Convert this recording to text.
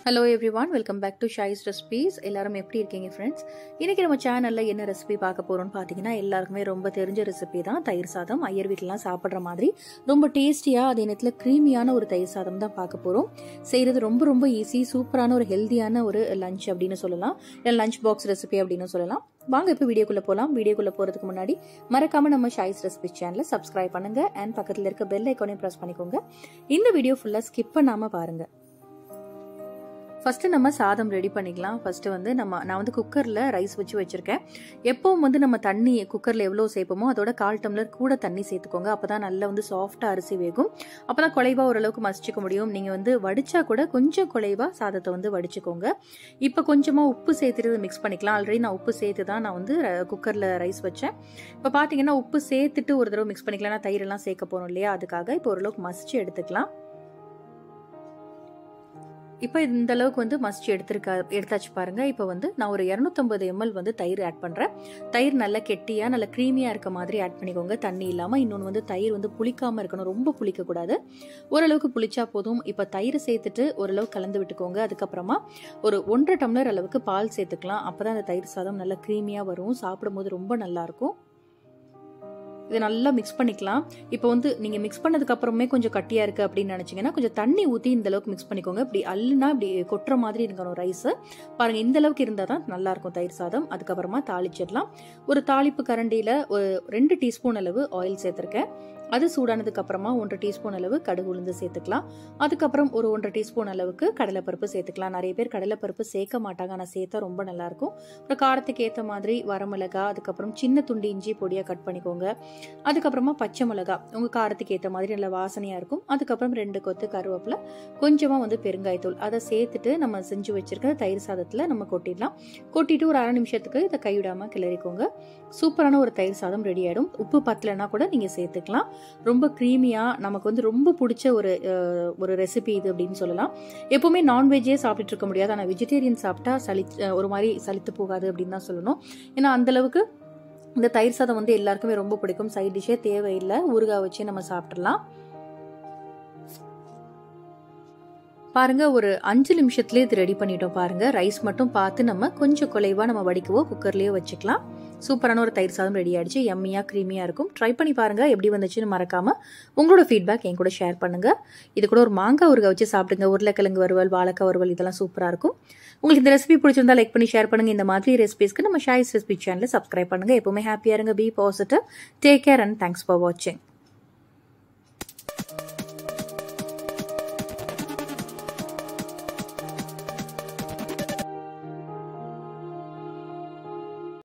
Hello everyone, welcome back to Shai's Recipes. எல்லாரும் எப்படி இருக்கீங்க फ्रेंड्स? இன்னைக்கு நம்ம சேனல்ல என்ன ரெசிபி பார்க்க போறோம்னு பாத்தீங்கன்னா எல்லாருக்குமே ரொம்ப தெரிஞ்ச ரெசிபி தான் தயிர் சாதம். ஐயர் வீட்லலாம் சாப்பிடுற மாதிரி ரொம்ப டேஸ்டியா அதே நேரத்துல கிரீமியான ஒரு தயிர் சாதம் தான் பார்க்க போறோம். செய்யறது ரொம்ப ஈஸி, சூப்பரான ஒரு ஹெல்தியான ஒரு லஞ்ச் அப்படின்னு சொல்லலாம். இல்ல லஞ்ச் பாக்ஸ் ரெசிபி அப்படின்னு சொல்லலாம். வாங்க இப்போ வீடியோக்குள்ள போலாம். வீடியோக்குள்ள போறதுக்கு முன்னாடி மறக்காம நம்ம ஷாய்ஸ் ரெசிபி சேனலை சப்ஸ்கிரைப் பண்ணுங்க and பக்கத்துல இருக்க பெல் ஐகானையும் பிரஸ் பண்ணிக்கோங்க. இந்த வீடியோ ஃபுல்லா ஸ்கிப் பண்ணாம பாருங்க. ஃபர்ஸ்ட் நம்ம சாதம் ரெடி பண்ணிக்கலாம். ஃபர்ஸ்ட் வந்து நான் வந்து குக்கர்ல ரைஸ் வச்சு வச்சிருக்கேன். எப்பவும் வந்து நம்ம தண்ணி குக்கர்ல எவ்வளவு சேர்ப்போமோ அதோட 1/4 டம்ளர் கூட தண்ணி சேர்த்துக்கோங்க. அப்பதான் நல்லா வந்து சாஃப்டா அரிசி வேகும். அப்பதான் குழைவா ஓரளவுக்கு மசிச்சுக்க முடியும். நீங்க வந்து வடிச்சா கூட கொஞ்சம் குழைவா சாதத்தை வந்து வடிச்சுக்கோங்க. இப்ப கொஞ்சமா உப்பு சேர்த்துட்டு மிக்ஸ் பண்ணிக்கலாம். ஆல்ரெடி நான் உப்பு சேர்த்து தான் நான் வந்து குக்கர்ல ரைஸ் வச்சேன். இப்ப பாத்தீங்கன்னா உப்பு சேர்த்துட்டு ஒரு தடவை மிக்ஸ் பண்ணிக்கலாம். தயிர் எல்லாம் சேர்க்க போறோம் இல்லையா, அதுக்காக இப்போ ஓரளவுக்கு மசிச்சு எடுத்துக்கலாம். இப்போ இந்த அளவுக்கு வந்து மசிச்சு எடுத்தாச்சு பாருங்க. இப்போ வந்து நான் ஒரு 250 ml வந்து தயிர் ஆட் பண்றேன். தயிர் நல்லா கெட்டியா நல்ல கிரீமியா இருக்க மாதிரி ஆட் பண்ணிக்கோங்க, தண்ணி இல்லாம. இன்னொன்று வந்து தயிர் வந்து புளிக்காம இருக்கணும், ரொம்ப புளிக்க கூடாது. ஓரளவுக்கு புளிச்சா போதும். இப்போ தயிர் சேர்த்துட்டு ஓரளவு கலந்து விட்டுக்கோங்க. அதுக்கப்புறமா ஒரு 1.5 டம்ளர் அளவுக்கு பால் சேர்த்துக்கலாம். அப்பதான் அந்த தயிர் சாதம் நல்லா கிரீமியா வரும், சாப்பிடும்போது ரொம்ப நல்லா இருக்கும். இதை நல்லா மிக்ஸ் பண்ணிக்கலாம். இப்போ வந்து நீங்க மிக்ஸ் பண்ணதுக்கு அப்புறமே கொஞ்சம் கட்டியா இருக்கு அப்படின்னு நினைச்சீங்கன்னா கொஞ்சம் தண்ணி ஊத்தி இந்த அளவுக்கு மிக்ஸ் பண்ணிக்கோங்க. இப்படி அள்ளுனா இப்படி கொட்டுற மாதிரி இருக்கணும் ரைஸ். பாருங்க, இந்த அளவுக்கு இருந்தா தான் நல்லா இருக்கும் தயிர் சாதம். அதுக்கப்புறமா தாளிச்சிடலாம். ஒரு தாளிப்பு கரண்டியில ஒரு 2 டீஸ்பூன் அளவு ஆயில் சேர்த்திருக்கேன். அது சூடானதுக்கு அப்புறமா 1 டீஸ்பூன் அளவு கடுகு உளுந்து சேர்த்துக்கலாம். அதுக்கப்புறம் ஒரு 1 டீஸ்பூன் அளவுக்கு கடலைப்பருப்பு சேர்த்துக்கலாம். நிறைய பேர் கடலைப்பருப்பு சேர்க்க மாட்டாங்க, ஆனா சேர்த்தா ரொம்ப நல்லா இருக்கும். அப்புறம் காரத்துக்கு ஏற்ற மாதிரி வரமிளகா, அதுக்கப்புறம் சின்ன துண்டு இஞ்சி பொடியா கட் பண்ணிக்கோங்க. அதுக்கப்புறமா பச்சை மிளகா உங்க காரத்துக்கு ஏற்ற மாதிரி நல்ல வாசனையா இருக்கும். அதுக்கப்புறம் 2 கொத்து கருவேப்பிலை, கொஞ்சமா வந்து பெருங்காயத்தூள், அதை சேர்த்துட்டு நம்ம செஞ்சு வச்சிருக்கிற தயிர் சாதத்துல நம்ம கொட்டிடலாம். கொட்டிட்டு ஒரு 1/2 நிமிஷத்துக்கு இதை கைவிடாம கிளறிக்கோங்க. சூப்பரான ஒரு தயிர் சாதம் ரெடி ஆயிடும். உப்பு பத்தலைன்னா கூட நீங்க சேர்த்துக்கலாம். ரொம்ப கிரீமியா நமக்கு வந்து ரொம்ப பிடிச்ச ஒரு ரெசிபி இது அப்படின்னு சொல்லலாம். எப்பவுமே நான்வெஜ்ஜே சாப்பிட்டு இருக்க முடியாது, ஆனா வெஜிடேரியன் சாப்பிட்டா ஒரு மாதிரி சலித்து போகாது அப்படின்னு தான் சொல்லணும். ஏன்னா அந்த அளவுக்கு இந்த தயிர் சாதம் வந்து எல்லாருக்குமே ரொம்ப பிடிக்கும். சைட் டிஷ்ஷே தேவையில்லை, ஊறுகாய் வச்சு நம்ம சாப்பிடலாம். பாருங்க, ஒரு 5 நிமிஷத்துலயே இது ரெடி பண்ணிட்டோம். பாருங்க, ரைஸ் மட்டும் பார்த்து நம்ம கொஞ்சம் குலைவா நம்ம வடிக்கவோ குக்கர்லயே வச்சுக்கலாம். சூப்பரான ஒரு தயிர் சாதம் ரெடி ஆயிடுச்சு. எம்மியா கிரீமியா இருக்கும். ட்ரை பண்ணி பாருங்க, எப்படி வந்துச்சுன்னு மறக்காம உங்களோட ஃபீட்பேக் என் கூட ஷேர் பண்ணுங்க. இது கூட ஒரு மாங்காய் ஊறுகாய் வச்சு சாப்பிடுங்க. உருளைக்கிழங்கு வறுவல், வாழைக்காய் வறுவல், இதெல்லாம் சூப்பரா இருக்கும். உங்களுக்கு இந்த ரெசிபி பிடிச்சிருந்தா லைக் பண்ணி ஷேர் பண்ணுங்க. இந்த மாதிரி ரெசிபிஸ்க்கு நம்ம ஷாய்ஸ் ரெசிபி சேனலை சப்ஸ்கிரைப் பண்ணுங்க. எப்பவுமே ஹாப்பியா இருங்க. Be positive. Take care and thanks for வாட்சிங்.